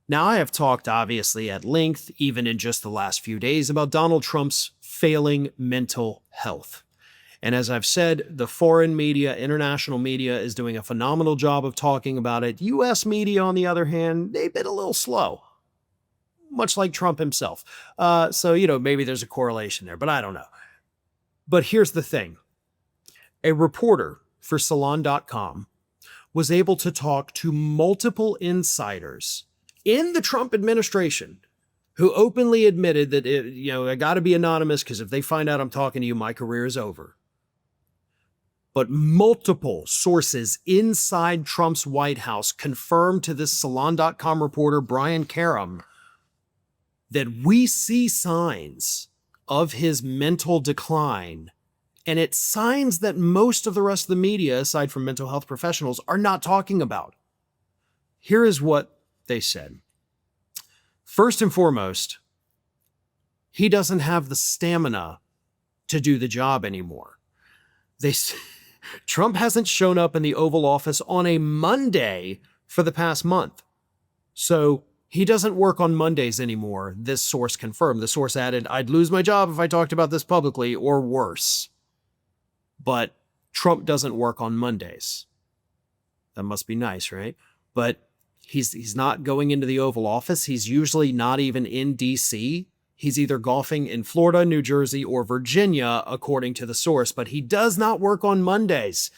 Now, I have talked obviously at length, even in just the last few days, about Donald Trump's failing mental health. And as I've said, the foreign media, international media, is doing a phenomenal job of talking about it. US media, on the other hand, they've been a little slow, much like Trump himself. So, maybe there's a correlation there, but I don't know. But here's the thing. A reporter for Salon.com was able to talk to multiple insiders in the Trump administration who openly admitted that, I got to be anonymous because if they find out I'm talking to you, my career is over. But multiple sources inside Trump's White House confirmed to this Salon.com reporter, Brian Karam, that we see signs of his mental decline. And it's signs that most of the rest of the media, aside from mental health professionals, are not talking about. Here is what they said. First and foremost, he doesn't have the stamina to do the job anymore. Trump hasn't shown up in the Oval Office on a Monday for the past month. So he doesn't work on Mondays anymore, this source confirmed. The source added, I'd lose my job if I talked about this publicly, or worse. But Trump doesn't work on Mondays. That must be nice, right? But he's not going into the Oval Office. He's usually not even in D.C. He's either golfing in Florida, New Jersey, or Virginia, according to the source. But he does not work on Mondays.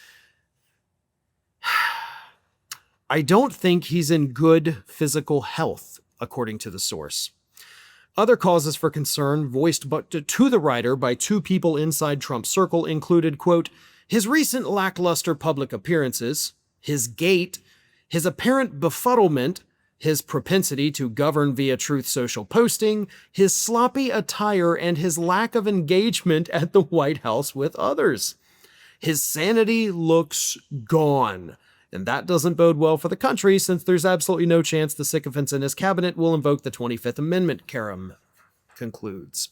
I don't think he's in good physical health, according to the source. Other causes for concern voiced to the writer by two people inside Trump's circle included, quote, his recent lackluster public appearances, his gait, his apparent befuddlement, his propensity to govern via Truth Social posting, his sloppy attire, and his lack of engagement at the White House with others. His sanity looks gone. And that doesn't bode well for the country, since there's absolutely no chance the sycophants in his cabinet will invoke the 25th Amendment, Karam concludes.